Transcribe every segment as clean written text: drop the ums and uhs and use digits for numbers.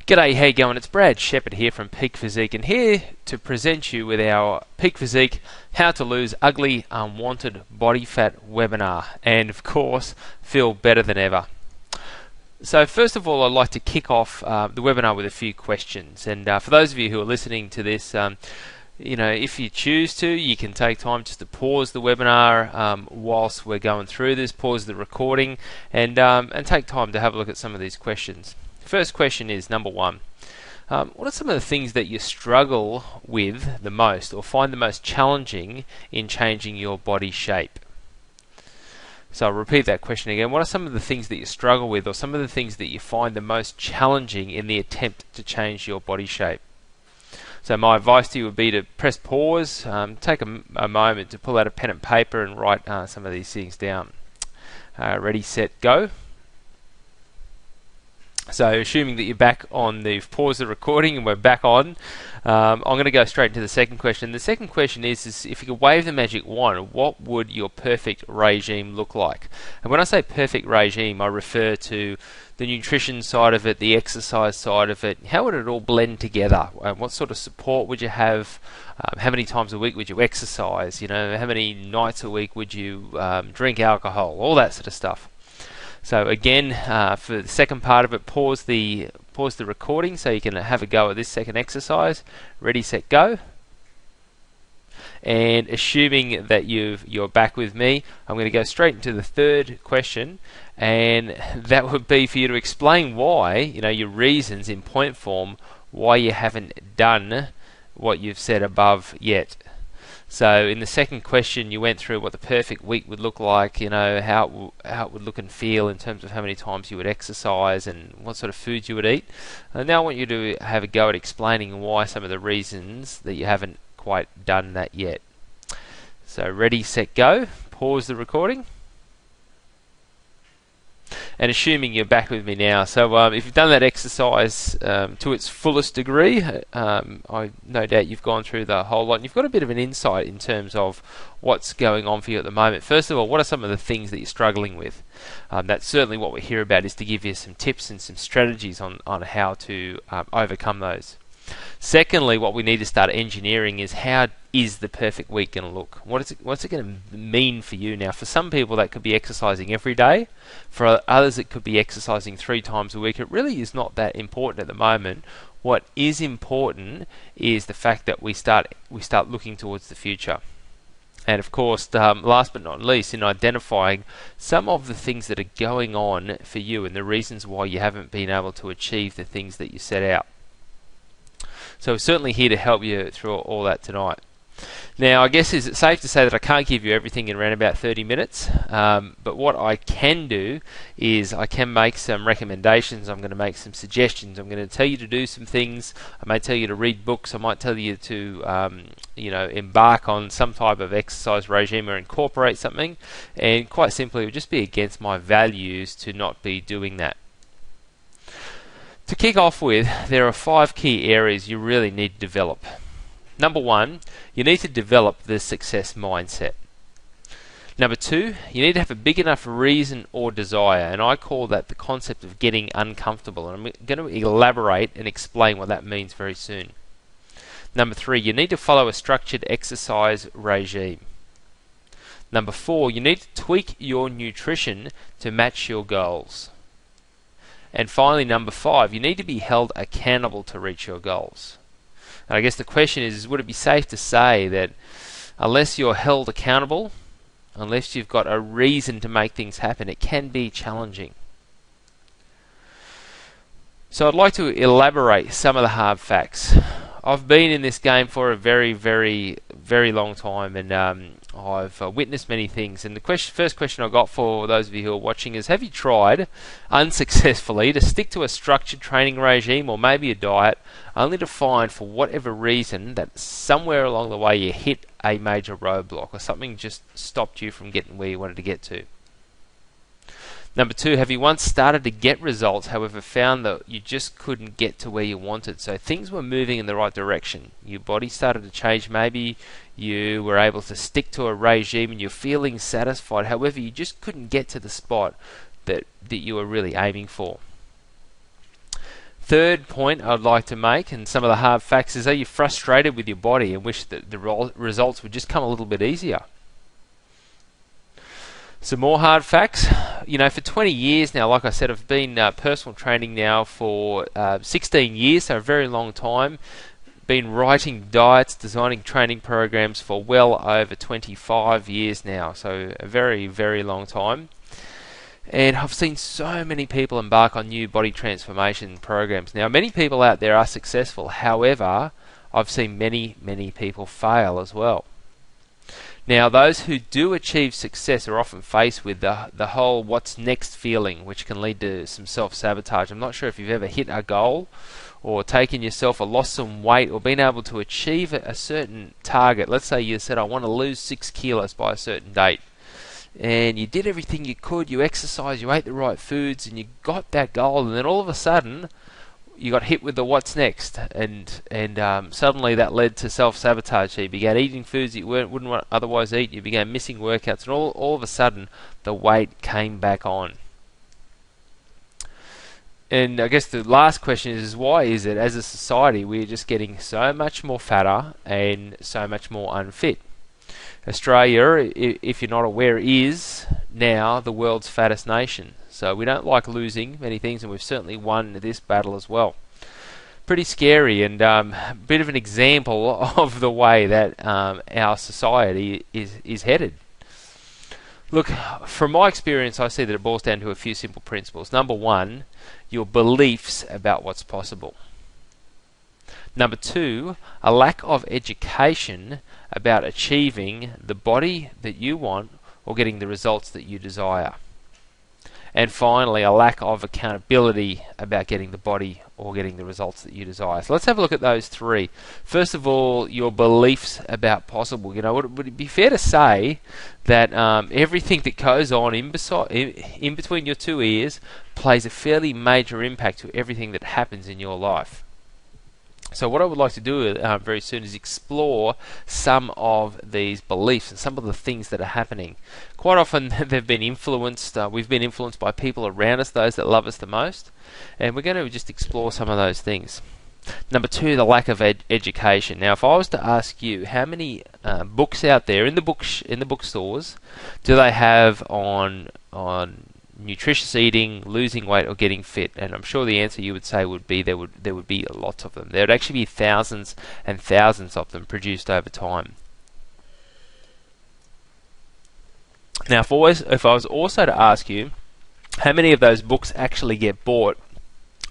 G'day, how you going? It's Brad Shepherd here from Peak Physique, and here to present you with our Peak Physique How to Lose Ugly Unwanted Body Fat webinar, and of course, feel better than ever. So first of all, I'd like to kick off the webinar with a few questions, and for those of you who are listening to this, if you choose to, you can take time just to pause the webinar whilst we're going through this, pause the recording, and take time to have a look at some of these questions. First question is number one. What are some of the things that you struggle with the most or find the most challenging in changing your body shape? So I'll repeat that question again. What are some of the things that you struggle with or some of the things that you find the most challenging in the attempt to change your body shape? So my advice to you would be to press pause, take a moment to pull out a pen and paper and write some of these things down. Ready, set, go. So assuming that you're back on, you've paused the recording and we're back on, I'm going to go straight into the second question. The second question is if you could wave the magic wand, what would your perfect regime look like? And when I say perfect regime, I refer to the nutrition side of it, the exercise side of it. How would it all blend together? What sort of support would you have? How many times a week would you exercise? How many nights a week would you drink alcohol? All that sort of stuff. So again, for the second part of it, pause the recording so you can have a go at this second exercise. Ready, set, go. And assuming that you're back with me, I'm going to go straight into the third question, and that would be for you to explain why, your reasons in point form, why you haven't done what you've said above yet. So in the second question, you went through what the perfect week would look like, how it would look and feel in terms of how many times you would exercise and what sort of foods you would eat. And now I want you to have a go at explaining why some of the reasons that you haven't quite done that yet. So ready, set, go. Pause the recording. And assuming you're back with me now, so if you've done that exercise to its fullest degree, I no doubt you've gone through the whole lot and you've got a bit of an insight in terms of what's going on for you at the moment. First of all, what are some of the things that you're struggling with? That's certainly what we're here about, is to give you some tips and some strategies on how to overcome those. Secondly, what we need to start engineering is how is the perfect week going to look? What's it going to mean for you? Now, for some people that could be exercising every day. For others it could be exercising 3 times a week. It really is not that important at the moment. What is important is the fact that we start looking towards the future. And of course, last but not least, in identifying some of the things that are going on for you and the reasons why you haven't been able to achieve the things that you set out. So we're certainly here to help you through all that tonight. Now, I guess is it safe to say that I can't give you everything in around about 30 minutes, but what I can do is I can make some recommendations. I'm going to make some suggestions. I'm going to tell you to do some things. I may tell you to read books. I might tell you to embark on some type of exercise regime or incorporate something, and quite simply it would just be against my values to not be doing that. To kick off with, there are 5 key areas you really need to develop. Number 1, you need to develop the success mindset. Number 2, you need to have a big enough reason or desire, and I call that the concept of getting uncomfortable, and I'm going to elaborate and explain what that means very soon. Number 3, you need to follow a structured exercise regime. Number 4, you need to tweak your nutrition to match your goals. And finally, number 5, you need to be held accountable to reach your goals. And I guess the question is would it be safe to say that unless you're held accountable, unless you've got a reason to make things happen, it can be challenging. So I'd like to elaborate some of the hard facts. I've been in this game for a very, very, very long time, and I've witnessed many things. And the first question I got for those of you who are watching is, have you tried unsuccessfully to stick to a structured training regime or maybe a diet, only to find for whatever reason that somewhere along the way you hit a major roadblock or something just stopped you from getting where you wanted to get to? Number 2, have you once started to get results, however found that you just couldn't get to where you wanted? So things were moving in the right direction. Your body started to change. Maybe you were able to stick to a regime and you're feeling satisfied. However, you just couldn't get to the spot that you were really aiming for. Third point I'd like to make, and some of the hard facts, is: are you frustrated with your body and wish that the results would just come a little bit easier? Some more hard facts. For 20 years now, like I said, I've been personal training now for 16 years, so a very long time. Been writing diets, designing training programs for well over 25 years now, so a very, very long time. And I've seen so many people embark on new body transformation programs. Now, many people out there are successful. However, I've seen many, many people fail as well. Now, those who do achieve success are often faced with the whole what's next feeling, which can lead to some self-sabotage. I'm not sure if you've ever hit a goal or taken yourself or lost some weight or been able to achieve a certain target. Let's say you said, I want to lose 6 kilos by a certain date. And you did everything you could, you exercised, you ate the right foods, and you got that goal, and then all of a sudden you got hit with the what's next, and suddenly that led to self-sabotage. So you began eating foods that you wouldn't otherwise eat, you began missing workouts, and all of a sudden the weight came back on. And I guess the last question is why is it, as a society, we're just getting so much more fatter and so much more unfit? Australia, if you're not aware, is now the world's fattest nation. So we don't like losing many things, and we've certainly won this battle as well. Pretty scary, and a bit of an example of the way that our society is headed. Look, from my experience, I see that it boils down to a few simple principles. Number one, your beliefs about what's possible. Number two, a lack of education about achieving the body that you want or getting the results that you desire. And finally, a lack of accountability about getting the body or getting the results that you desire. So let's have a look at those three. First of all, your beliefs about possible. Would it be fair to say that everything that goes on in between your two ears plays a fairly major impact to everything that happens in your life? So what I would like to do very soon is explore some of these beliefs and some of the things that are happening. Quite often they've been influenced, we've been influenced by people around us, those that love us the most, and we're going to just explore some of those things. Number two, the lack of education. Now, if I was to ask you how many books out there in the bookstores do they have on nutritious eating, losing weight, or getting fit, and I'm sure the answer you would say would be there would be lots of them. There would actually be thousands and thousands of them produced over time. Now, if I was also to ask you how many of those books actually get bought,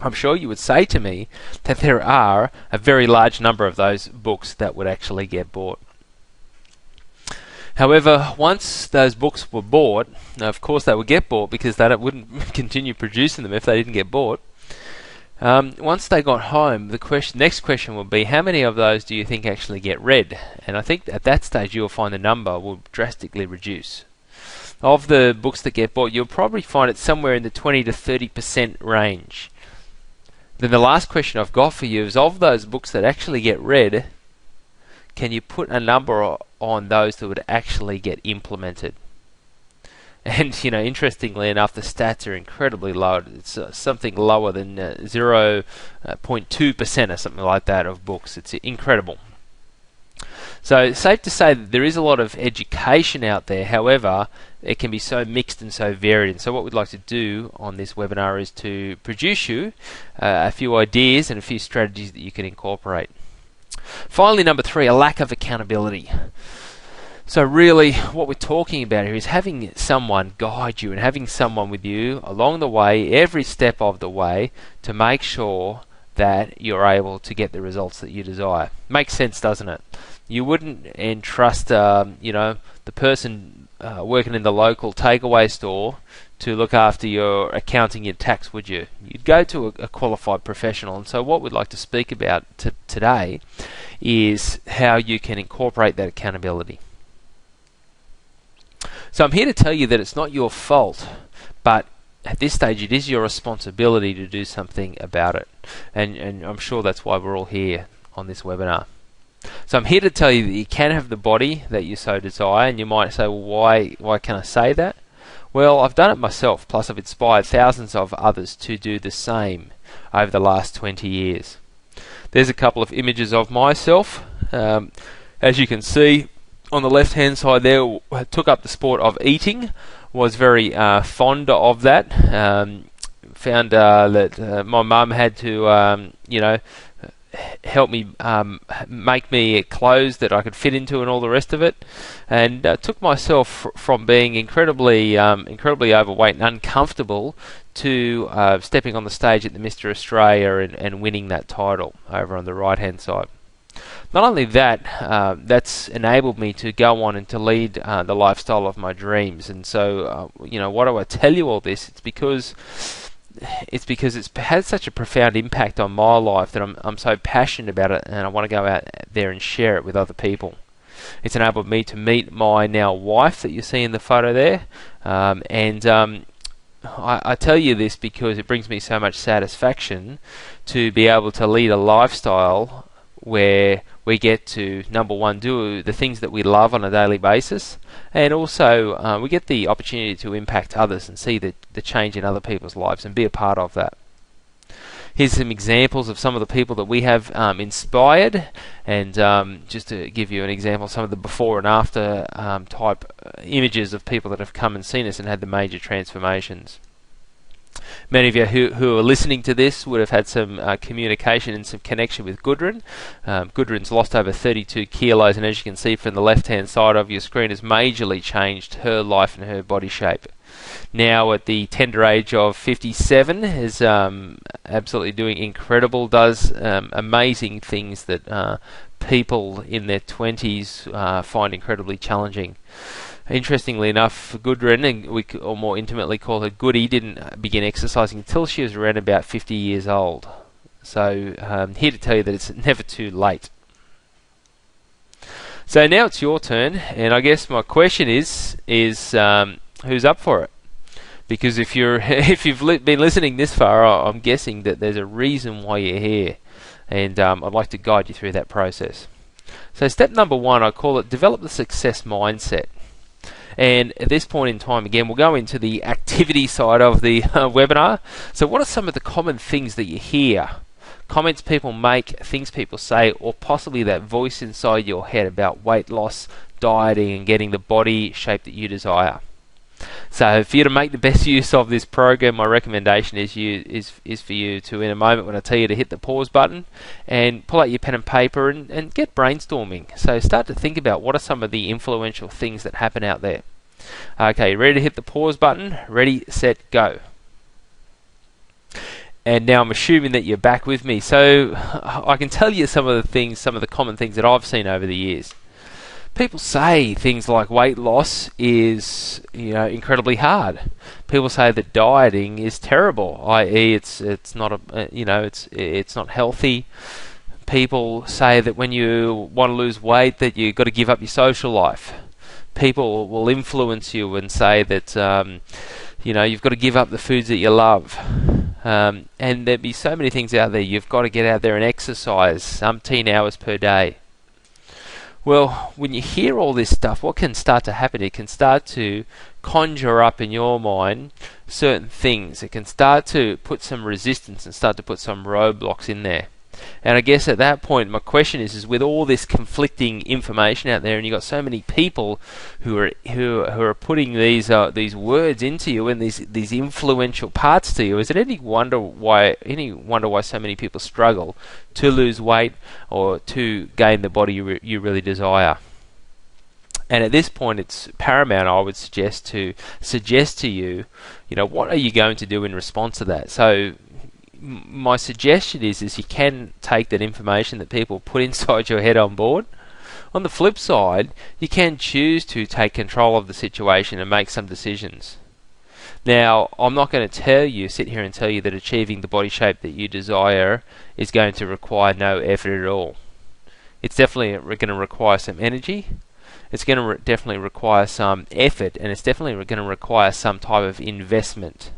I'm sure you would say to me that there are a very large number of those books that would actually get bought. However, once those books were bought, of course they would get bought because they wouldn't continue producing them if they didn't get bought. Once they got home, the next question would be, how many of those do you think actually get read? And I think at that stage you'll find the number will drastically reduce. Of the books that get bought, you'll probably find it somewhere in the 20 to 30% range. Then the last question I've got for you is, of those books that actually get read, can you put a number on those that would actually get implemented? And, interestingly enough, the stats are incredibly low. It's something lower than 0.2% or something like that of books. It's incredible. So, safe to say that there is a lot of education out there. However, it can be so mixed and so varied. And so what we'd like to do on this webinar is to produce you a few ideas and a few strategies that you can incorporate. Finally, number three, a lack of accountability. So really, what we're talking about here is having someone guide you and having someone with you along the way, every step of the way, to make sure that you're able to get the results that you desire. Makes sense, doesn't it? You wouldn't entrust, the person working in the local takeaway store to look after your accounting and tax, would you? You'd go to a qualified professional. And so what we'd like to speak about today is how you can incorporate that accountability. So I'm here to tell you that it's not your fault, but at this stage it is your responsibility to do something about it. And I'm sure that's why we're all here on this webinar. So I'm here to tell you that you can have the body that you so desire, and you might say, well, why can I say that? Well, I've done it myself, plus I've inspired thousands of others to do the same over the last 20 years. There's a couple of images of myself. As you can see, on the left-hand side there, took up the sport of eating, was very fond of that. Found that my mum had to, help me make me clothes that I could fit into and all the rest of it, and took myself from being incredibly overweight and uncomfortable to stepping on the stage at the Mr. Australia and winning that title over on the right hand side. Not only that, that's enabled me to go on and to lead the lifestyle of my dreams. And so, why do I tell you all this? It's because it's had such a profound impact on my life that I'm so passionate about it, and I want to go out there and share it with other people. It's enabled me to meet my now wife that you see in the photo there, I tell you this because it brings me so much satisfaction to be able to lead a lifestyle where we get to, number one, do the things that we love on a daily basis, and also we get the opportunity to impact others and see the change in other people's lives and be a part of that. Here's some examples of some of the people that we have inspired, and just to give you an example, some of the before and after type images of people that have come and seen us and had the major transformations. Many of you who are listening to this would have had some communication and some connection with Gudrun. Gudrun's lost over 32 kilos, and as you can see from the left-hand side of your screen, has majorly changed her life and her body shape. Now at the tender age of 57, is absolutely doing incredible, does amazing things that people in their 20s find incredibly challenging. Interestingly enough, Gudrun, and or more intimately call her Goody, didn't begin exercising until she was around about 50 years old. So here to tell you that it's never too late. So now it's your turn, and I guess my question is who's up for it? Because if you've been listening this far, I'm guessing that there's a reason why you're here, and I'd like to guide you through that process. So step number one, I call it develop the success mindset. And at this point in time, again, we'll go into the activity side of the webinar. So what are some of the common things that you hear? Comments people make, things people say, or possibly that voice inside your head about weight loss, dieting, and getting the body shape that you desire. So for you to make the best use of this program, my recommendation is for you to, in a moment when I tell you to hit the pause button, and pull out your pen and paper and get brainstorming. So start to think about what are some of the influential things that happen out there. Okay, ready to hit the pause button? Ready, set, go. And now I'm assuming that you're back with me. So I can tell you some of the common things that I've seen over the years. People say things like weight loss is, incredibly hard. People say that dieting is terrible, i.e., it's not it's not healthy. People say that when you want to lose weight, that you've got to give up your social life. People will influence you and say that you've got to give up the foods that you love. And there'd be so many things out there. You've got to get out there and exercise umpteen hours per day. Well, when you hear all this stuff, what can start to happen? It can start to conjure up in your mind certain things. It can start to put some resistance and start to put some roadblocks in there. And I guess at that point, my question is with all this conflicting information out there, and you've got so many people who are putting these words into you and these influential parts to you, is it any wonder why so many people struggle to lose weight or to gain the body you really desire? And at this point, it's paramount, I would suggest to you, what are you going to do in response to that? So my suggestion is you can take that information that people put inside your head on board. On the flip side, you can choose to take control of the situation and make some decisions. Now, I'm not going to sit here and tell you that achieving the body shape that you desire is going to require no effort at all. It's definitely going to require some energy. It's going to definitely require some effort, and it's definitely going to require some type of investment.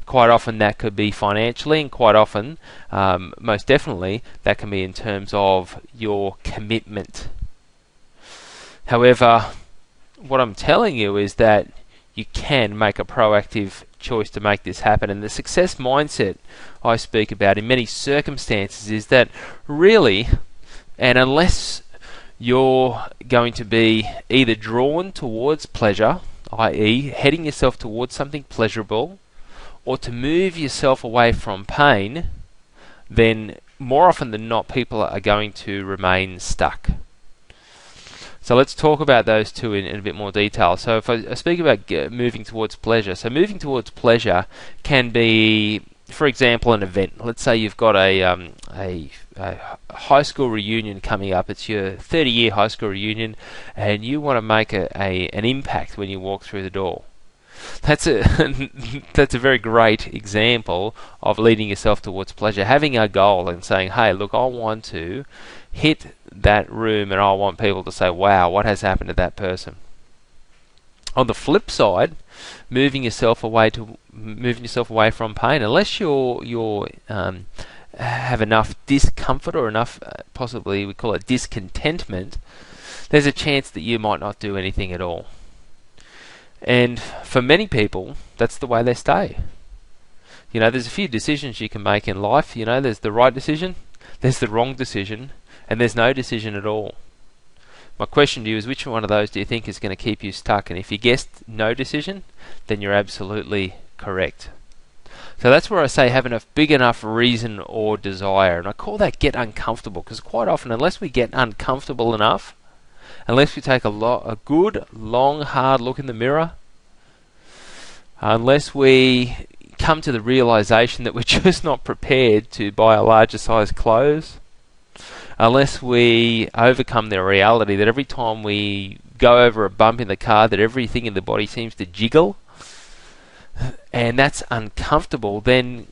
Quite often that could be financially, and quite often, most definitely, that can be in terms of your commitment. However, what I'm telling you is that you can make a proactive choice to make this happen. And the success mindset I speak about in many circumstances is that really, and unless you're going to be either drawn towards pleasure, i.e. heading yourself towards something pleasurable, or to move yourself away from pain, then more often than not people are going to remain stuck. So let's talk about those two in a bit more detail. So if I speak about moving towards pleasure, so moving towards pleasure can be, for example, an event. Let's say you've got a high school reunion coming up. It's your 30-year high school reunion, and you want to make an impact when you walk through the door. That's a that's a very great example of leading yourself towards pleasure. Having a goal and saying, hey, look, I want to hit that room and I want people to say, wow, what has happened to that person? On the flip side, moving yourself away from pain, unless you're have enough discomfort or enough, possibly we call it discontentment, there's a chance that you might not do anything at all. And for many people, that's the way they stay. You know, there's a few decisions you can make in life. You know, there's the right decision, there's the wrong decision, and there's no decision at all. My question to you is, which one of those do you think is going to keep you stuck? And if you guessed no decision, then you're absolutely correct. So that's where I say have enough big enough reason or desire. And I call that get uncomfortable, because quite often, unless we get uncomfortable enough, unless we take a good, long, hard look in the mirror, unless we come to the realization that we're just not prepared to buy a larger size clothes, unless we overcome the reality that every time we go over a bump in the car that everything in the body seems to jiggle, and that's uncomfortable, then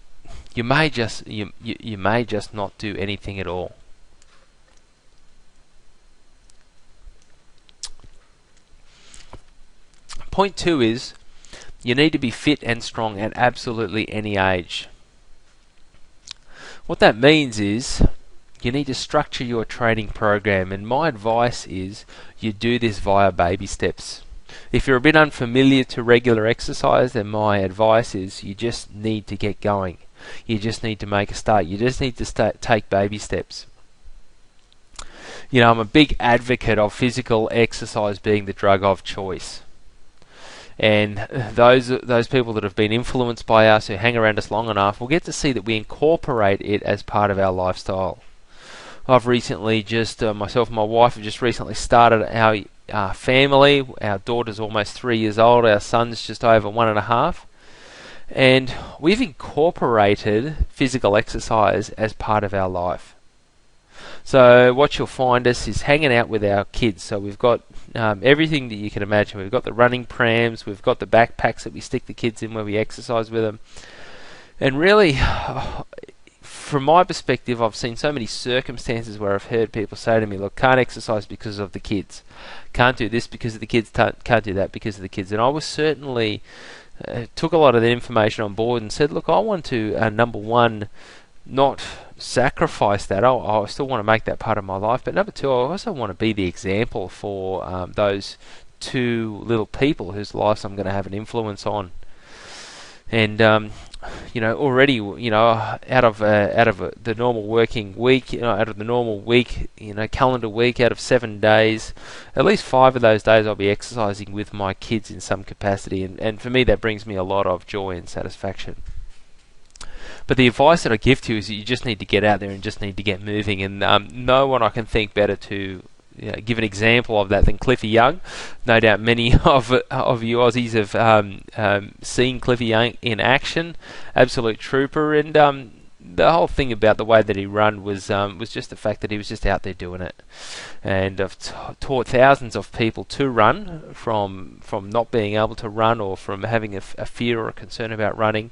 you may just not do anything at all. Point 2 is you need to be fit and strong at absolutely any age. What that means is you need to structure your training program, and my advice is you do this via baby steps. If you're a bit unfamiliar to regular exercise, then my advice is you just need to get going. You just need to make a start. You just need to take baby steps. You know, I'm a big advocate of physical exercise being the drug of choice. And those people that have been influenced by us, who hang around us long enough, will get to see that we incorporate it as part of our lifestyle. I've recently myself and my wife have just recently started our family. Our daughter's almost 3 years old. Our son's just over 1.5. And we've incorporated physical exercise as part of our life. So what you'll find us is hanging out with our kids. So we've got everything that you can imagine. We've got the running prams, we've got the backpacks that we stick the kids in where we exercise with them. And really, from my perspective, I've seen so many circumstances where I've heard people say to me, look, can't exercise because of the kids. Can't do this because of the kids, can't do that because of the kids. And I was certainly, took a lot of that information on board and said, look, I want to, number one, not sacrifice that. I still want to make that part of my life. But number two, I also want to be the example for those two little people whose lives I'm going to have an influence on. And you know, already, you know, out of the normal working week, you know, out of the normal week, you know, calendar week, out of 7 days, at least 5 of those days I'll be exercising with my kids in some capacity, and for me that brings me a lot of joy and satisfaction. But the advice that I give to you is that you just need to get out there and just need to get moving, and no one I can think better to give an example of that than Cliffy Young. No doubt many of you Aussies have seen Cliffy Young in action. Absolute trooper, and the whole thing about the way that he ran was just the fact that he was just out there doing it. And I've taught thousands of people to run from not being able to run, or from having a fear or a concern about running.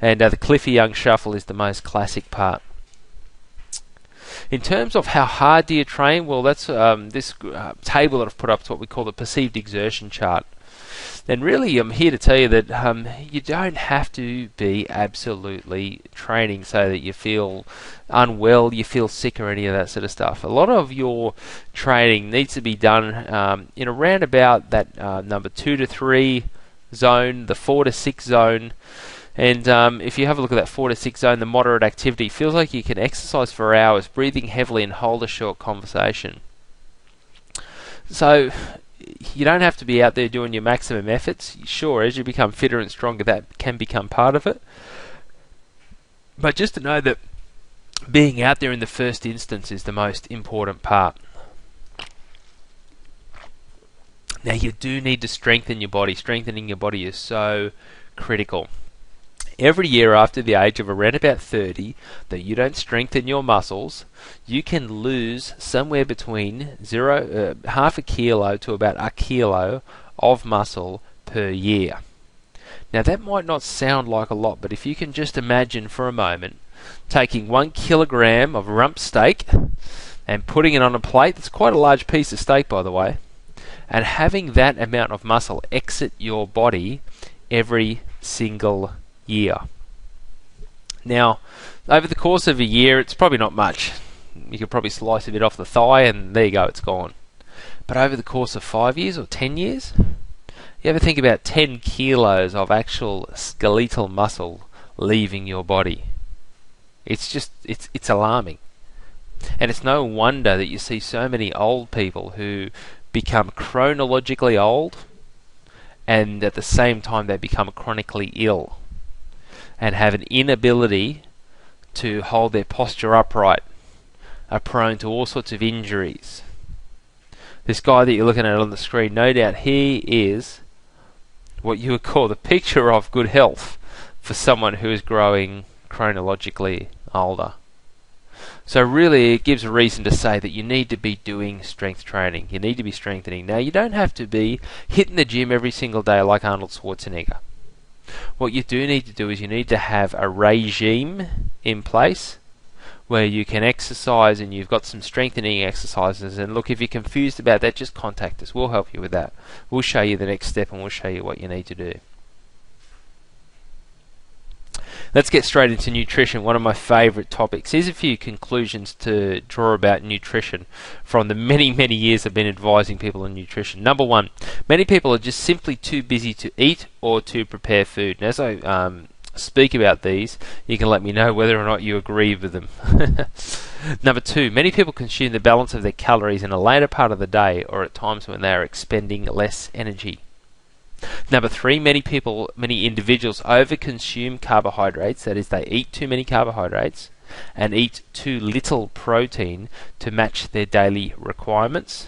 And the Cliffy Young shuffle is the most classic part. In terms of how hard do you train, well, that's this table that I've put up is what we call the perceived exertion chart. And really, I'm here to tell you that you don't have to be absolutely training so that you feel unwell, you feel sick, or any of that sort of stuff. A lot of your training needs to be done in around about that number 2 to 3 zone, the 4 to 6 zone. And if you have a look at that 4 to 6 zone, the moderate activity, feels like you can exercise for hours, breathing heavily and hold a short conversation. So you don't have to be out there doing your maximum efforts. Sure, as you become fitter and stronger, that can become part of it. But just to know that being out there in the first instance is the most important part. Now, you do need to strengthen your body. Strengthening your body is so critical. Every year after the age of around about 30 that you don't strengthen your muscles, you can lose somewhere between half a kilo to about a kilo of muscle per year. Now, that might not sound like a lot, but if you can just imagine for a moment taking 1 kilogram of rump steak and putting it on a plate, that's quite a large piece of steak, by the way, and having that amount of muscle exit your body every single year. Now, over the course of a year, it's probably not much. You could probably slice a bit off the thigh and there you go, it's gone. But over the course of 5 years or 10 years, you ever think about 10 kilos of actual skeletal muscle leaving your body? It's alarming. And it's no wonder that you see so many old people who become chronologically old and at the same time they become chronically ill and have an inability to hold their posture upright, are prone to all sorts of injuries. This guy that you're looking at on the screen, no doubt he is what you would call the picture of good health for someone who is growing chronologically older. So really it gives a reason to say that you need to be doing strength training. You need to be strengthening. Now, you don't have to be hitting the gym every single day like Arnold Schwarzenegger. What you do need to do is you need to have a regime in place where you can exercise and you've got some strengthening exercises. And look, if you're confused about that, just contact us. We'll help you with that. We'll show you the next step and we'll show you what you need to do. Let's get straight into nutrition, one of my favourite topics. Here's a few conclusions to draw about nutrition from the many, many years I've been advising people on nutrition. Number one, many people are just simply too busy to eat or to prepare food. And as I speak about these, you can let me know whether or not you agree with them. Number two, many people consume the balance of their calories in a later part of the day or at times when they are expending less energy. Number three, many individuals overconsume carbohydrates, that is, they eat too many carbohydrates and eat too little protein to match their daily requirements.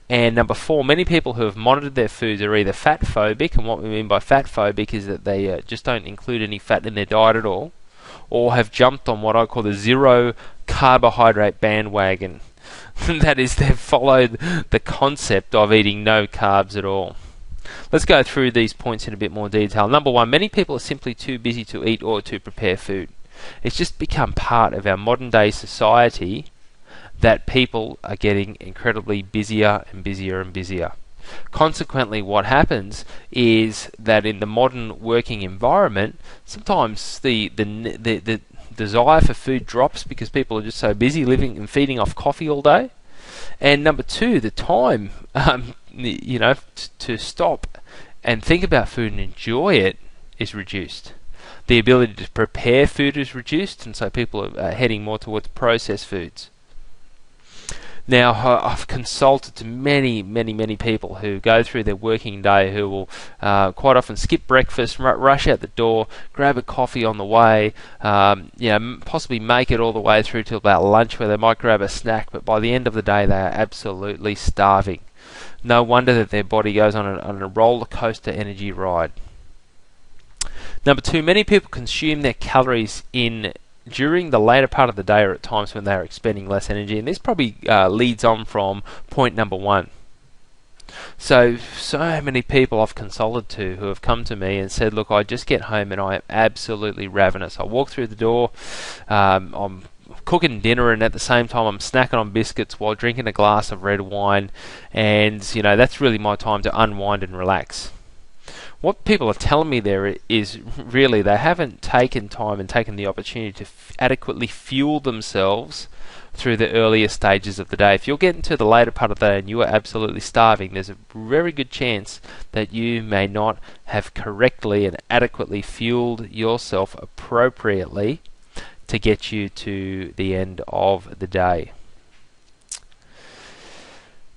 And number four, many people who have monitored their foods are either fat phobic, and what we mean by fat phobic is that they just don't include any fat in their diet at all, or have jumped on what I call the zero carbohydrate bandwagon. That is, they've followed the concept of eating no carbs at all. Let's go through these points in a bit more detail. Number one, many people are simply too busy to eat or to prepare food. It's just become part of our modern day society that people are getting incredibly busier and busier and busier. Consequently, what happens is that in the modern working environment, sometimes the desire for food drops because people are just so busy living and feeding off coffee all day. And number two, the time to stop and think about food and enjoy it is reduced. The ability to prepare food is reduced, and so people are heading more towards processed foods. Now, I've consulted to many people who go through their working day who will quite often skip breakfast, rush out the door, grab a coffee on the way, possibly make it all the way through to about lunch where they might grab a snack, but by the end of the day they are absolutely starving. No wonder that their body goes on a roller coaster energy ride. Number two, many people consume their calories during the later part of the day or at times when they are expending less energy, and this probably leads on from point number one. So many people I've consulted to who have come to me and said, look, I just get home and I am absolutely ravenous. I walk through the door, I'm cooking dinner, and at the same time I'm snacking on biscuits while drinking a glass of red wine, and that's really my time to unwind and relax. What people are telling me there is really they haven't taken time and taken the opportunity to adequately fuel themselves through the earlier stages of the day. If you're getting to the later part of the day and you are absolutely starving, there's a very good chance that you may not have correctly and adequately fueled yourself appropriately to get you to the end of the day.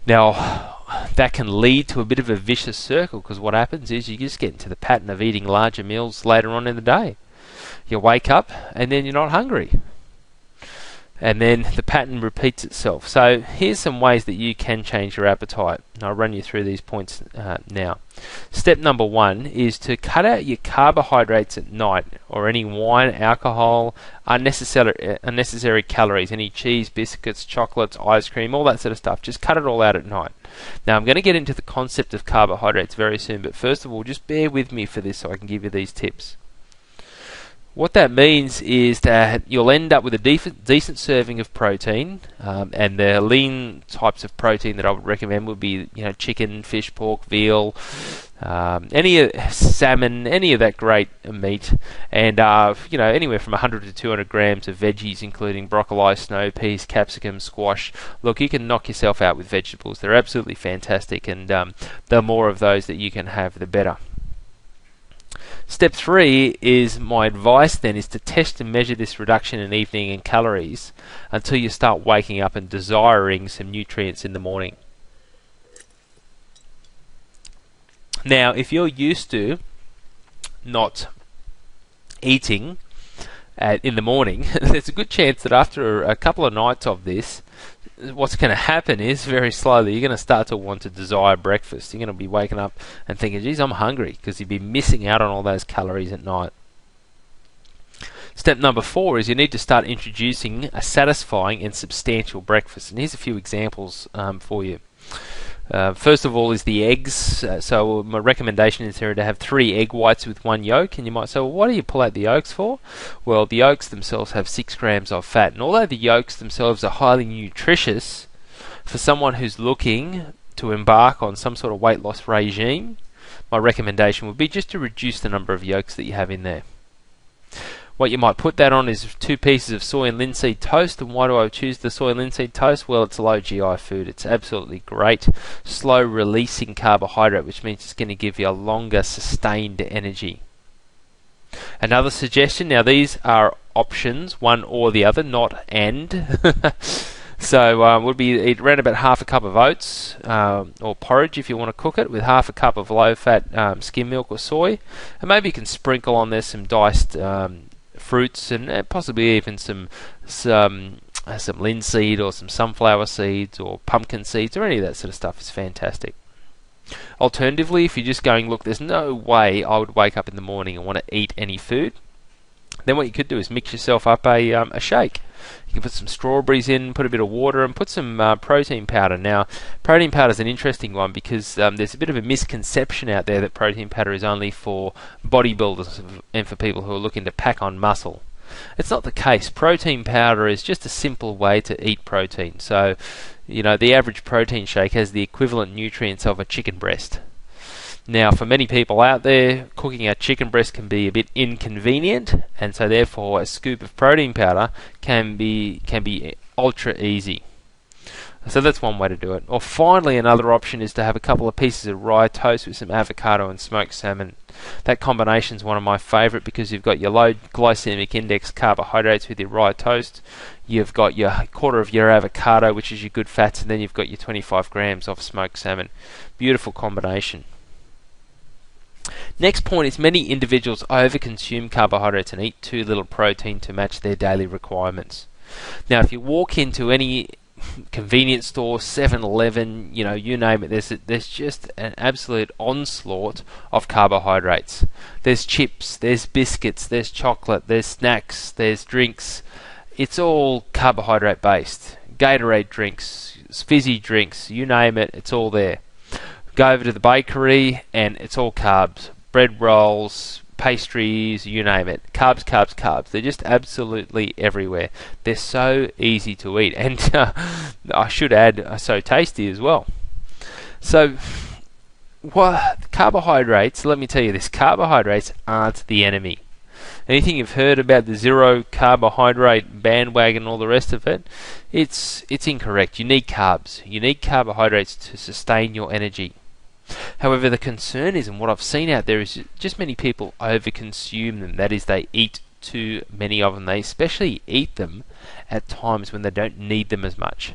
Now, that can lead to a bit of a vicious circle, because what happens is you just get into the pattern of eating larger meals later on in the day. You wake up and then you're not hungry. And then the pattern repeats itself. So here's some ways that you can change your appetite. I'll run you through these points now. Step number 1 is to cut out your carbohydrates at night, or any wine, alcohol, unnecessary calories, any cheese, biscuits, chocolates, ice cream, all that sort of stuff. Just cut it all out at night. Now I'm going to get into the concept of carbohydrates very soon, but first of all, just bear with me for this so I can give you these tips. What that means is that you'll end up with a decent serving of protein, and the lean types of protein that I would recommend would be, chicken, fish, pork, veal, salmon, any of that great meat, and anywhere from 100 to 200 grams of veggies, including broccoli, snow peas, capsicum, squash. Look, you can knock yourself out with vegetables. They're absolutely fantastic, and the more of those that you can have, the better. Step 3 is my advice then is to test and measure this reduction in evening in calories until you start waking up and desiring some nutrients in the morning. Now, if you're used to not eating in the morning, there's a good chance that after a couple of nights of this, what's going to happen is very slowly you're going to start to want to desire breakfast. You're going to be waking up and thinking, geez, I'm hungry, because you'd be missing out on all those calories at night. Step number 4 is you need to start introducing a satisfying and substantial breakfast. And here's a few examples for you. First of all is the eggs. So my recommendation is here to have 3 egg whites with 1 yolk. And you might say, well, what do you pull out the yolks for? Well, the yolks themselves have 6 grams of fat. And although the yolks themselves are highly nutritious, for someone who's looking to embark on some sort of weight loss regime, my recommendation would be just to reduce the number of yolks that you have in there. What you might put that on is 2 pieces of soy and linseed toast. And why do I choose the soy and linseed toast? Well, it's a low GI food. It's absolutely great. Slow releasing carbohydrate, which means it's going to give you a longer sustained energy. Another suggestion, now these are options, one or the other, not and. So would be eat around about half a cup of oats or porridge if you want to cook it, with half a cup of low-fat skim milk or soy. And maybe you can sprinkle on there some diced fruits, and possibly even some linseed or some sunflower seeds or pumpkin seeds, or any of that sort of stuff is fantastic. Alternatively, if you're just going, look, there's no way I would wake up in the morning and want to eat any food, then what you could do is mix yourself up a shake. You can put some strawberries in, put a bit of water, and put some protein powder. Now, protein powder is an interesting one because there's a bit of a misconception out there that protein powder is only for bodybuilders and for people who are looking to pack on muscle. It's not the case. Protein powder is just a simple way to eat protein. So, the average protein shake has the equivalent nutrients of a chicken breast. Now, for many people out there, cooking a chicken breast can be a bit inconvenient, and so therefore a scoop of protein powder can be ultra easy. So that's one way to do it. Or finally, another option is to have a couple of pieces of rye toast with some avocado and smoked salmon. That combination is one of my favourite because you've got your low glycemic index carbohydrates with your rye toast. You've got your quarter of your avocado, which is your good fats, and then you've got your 25 grams of smoked salmon. Beautiful combination. Next point is many individuals overconsume carbohydrates and eat too little protein to match their daily requirements. Now, if you walk into any convenience store, 7-Eleven, you name it, there's just an absolute onslaught of carbohydrates. There's chips, there's biscuits, there's chocolate, there's snacks, there's drinks. It's all carbohydrate based. Gatorade drinks, fizzy drinks, you name it, it's all there. Go over to the bakery and it's all carbs. Bread rolls, pastries, you name it. Carbs, carbs, carbs. They're just absolutely everywhere. They're so easy to eat, and I should add, so tasty as well. So what carbohydrates, let me tell you this, carbohydrates aren't the enemy. Anything you've heard about the zero carbohydrate bandwagon and all the rest of it, it's incorrect. You need carbs. You need carbohydrates to sustain your energy. However, the concern is, and what I've seen out there, is just many people overconsume them. That is, they eat too many of them. They especially eat them at times when they don't need them as much.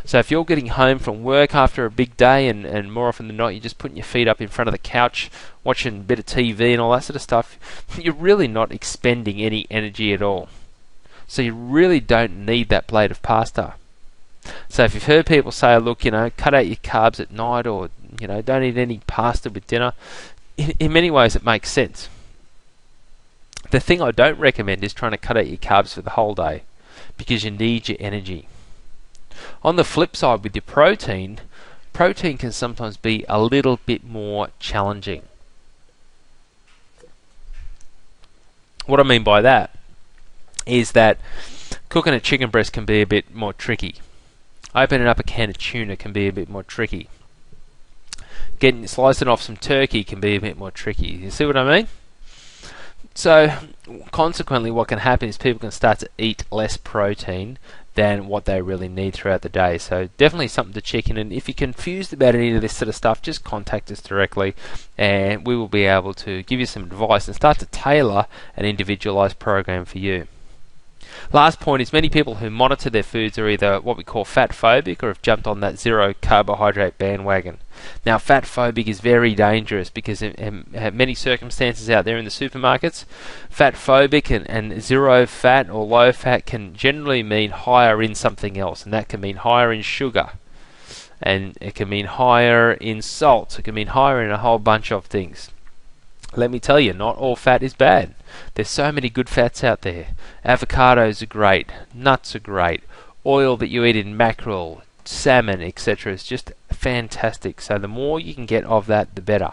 So if you're getting home from work after a big day, and more often than not you're just putting your feet up in front of the couch watching a bit of TV and all that sort of stuff, you're really not expending any energy at all. So you really don't need that plate of pasta. So if you've heard people say, look, cut out your carbs at night, or don't eat any pasta with dinner, in many ways it makes sense. The thing I don't recommend is trying to cut out your carbs for the whole day, because you need your energy. On the flip side, with your protein can sometimes be a little bit more challenging. What I mean by that is that cooking a chicken breast can be a bit more tricky. Opening up a can of tuna can be a bit more tricky. Slicing off some turkey can be a bit more tricky. You see what I mean? So, consequently, what can happen is people can start to eat less protein than what they really need throughout the day. So definitely something to check in, and if you're confused about any of this sort of stuff, just contact us directly and we will be able to give you some advice and start to tailor an individualized program for you. Last point is, many people who monitor their foods are either what we call fat phobic or have jumped on that zero carbohydrate bandwagon. Now, fat phobic is very dangerous because in many circumstances out there in the supermarkets, fat phobic and zero fat or low fat can generally mean higher in something else, and that can mean higher in sugar, and it can mean higher in salt, it can mean higher in a whole bunch of things. Let me tell you, not all fat is bad. There's so many good fats out there. Avocados are great, nuts are great, oil that you eat in mackerel, salmon, etc. is just fantastic. So the more you can get of that, the better.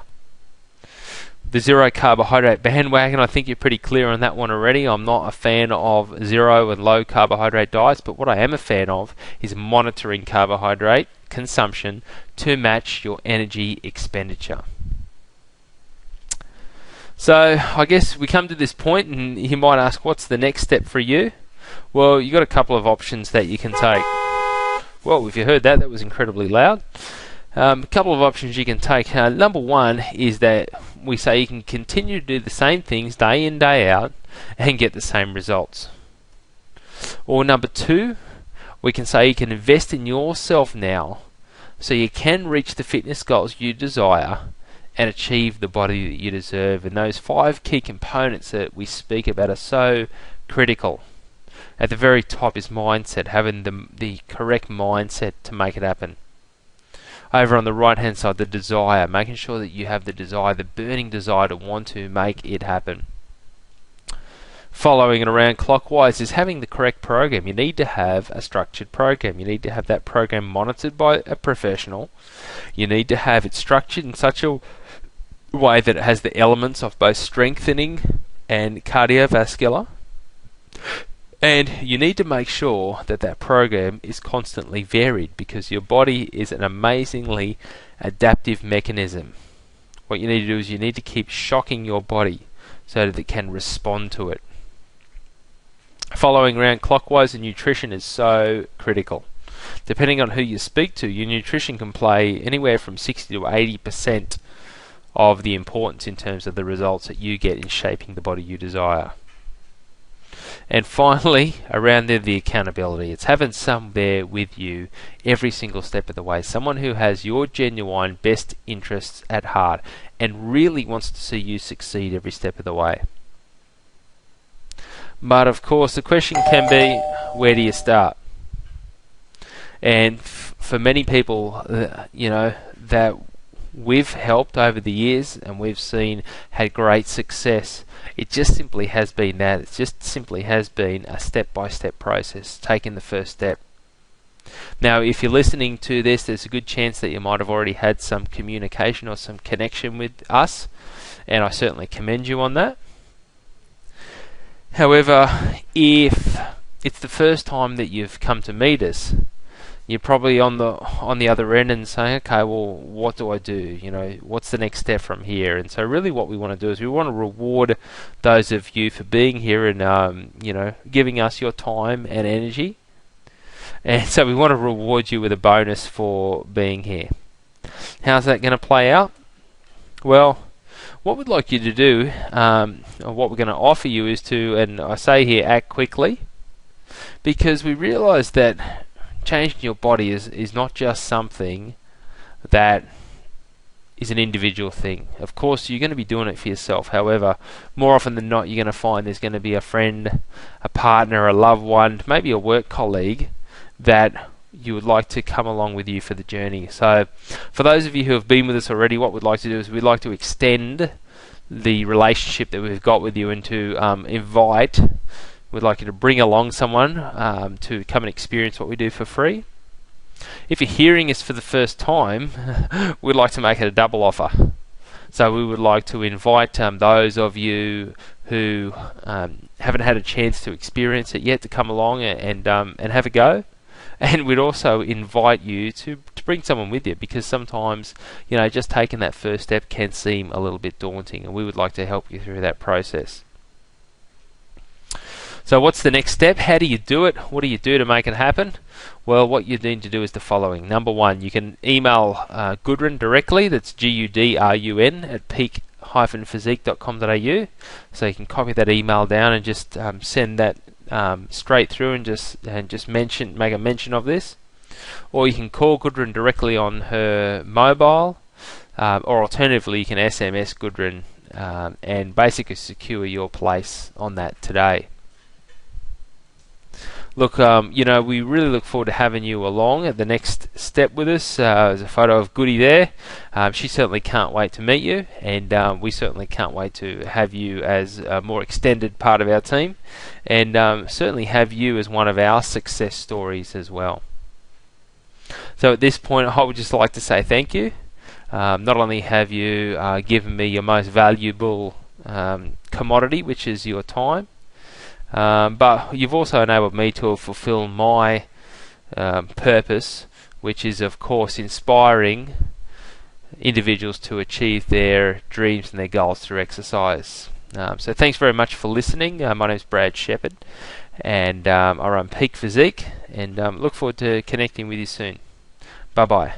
The zero carbohydrate bandwagon, I think you're pretty clear on that one already. I'm not a fan of zero and low carbohydrate diets, but what I am a fan of is monitoring carbohydrate consumption to match your energy expenditure. So I guess we come to this point and you might ask, what's the next step for you? Well, you've got a couple of options that you can take. Well, if you heard that, that was incredibly loud. A couple of options you can take. Number one is that we say you can continue to do the same things day in, day out and get the same results. Or number two, we can say you can invest in yourself now so you can reach the fitness goals you desire and achieve the body that you deserve. And those 5 key components that we speak about are so critical. At the very top is mindset, having the correct mindset to make it happen. Over on the right hand side, the desire, making sure that you have the desire, the burning desire to want to make it happen. Following it around clockwise is having the correct program. You need to have a structured program. You need to have that program monitored by a professional. You need to have it structured in such a way that it has the elements of both strengthening and cardiovascular. And you need to make sure that that program is constantly varied, because your body is an amazingly adaptive mechanism. What you need to do is you need to keep shocking your body so that it can respond to it. Following around clockwise, the nutrition is so critical. Depending on who you speak to, your nutrition can play anywhere from 60 to 80% of the importance in terms of the results that you get in shaping the body you desire. And finally, around there, the accountability. It's having someone there with you every single step of the way. Someone who has your genuine best interests at heart and really wants to see you succeed every step of the way. But of course, the question can be, where do you start? And for many people, that we've helped over the years and we've seen had great success, it just simply has been that. It just simply has been a step-by-step process, taking the first step. Now, if you're listening to this, there's a good chance that you might have already had some communication or some connection with us, and I certainly commend you on that. However, if it's the first time that you've come to meet us, you're probably on the other end and saying, okay, well, what do I do? You know, what's the next step from here? And so really what we want to do is we want to reward those of you for being here and you know, giving us your time and energy. And so we want to reward you with a bonus for being here. How's that going to play out? Well, what we'd like you to do, or what we're going to offer you is to, and I say here, act quickly, because we realise that changing your body is not just something that is an individual thing. Of course, you're going to be doing it for yourself. However, more often than not, you're going to find there's going to be a friend, a partner, a loved one, maybe a work colleague that you would like to come along with you for the journey. So for those of you who have been with us already, what we'd like to do is we'd like to extend the relationship that we've got with you and to we'd like you to bring along someone to come and experience what we do for free. If you're hearing us for the first time, we'd like to make it a double offer. So we would like to invite those of you who haven't had a chance to experience it yet to come along and have a go. And we'd also invite you to bring someone with you, because sometimes, you know, just taking that first step can seem a little bit daunting, and we would like to help you through that process. So what's the next step? How do you do it? What do you do to make it happen? Well, what you need to do is the following. Number one, you can email Gudrun directly. That's Gudrun at peak-physique.com.au. So you can copy that email down and just send that straight through and just make a mention of this. Or you can call Gudrun directly on her mobile, or alternatively you can SMS Gudrun and basically secure your place on that today. Look, you know, we really look forward to having you along at the next step with us. There's a photo of Goody there. She certainly can't wait to meet you, and we certainly can't wait to have you as a more extended part of our team, and certainly have you as one of our success stories as well. So at this point, I would just like to say thank you. Not only have you given me your most valuable commodity, which is your time, but you've also enabled me to fulfill my purpose, which is, of course, inspiring individuals to achieve their dreams and their goals through exercise. So thanks very much for listening. My name's Brad Shepherd, and I run Peak Physique, and look forward to connecting with you soon. Bye-bye.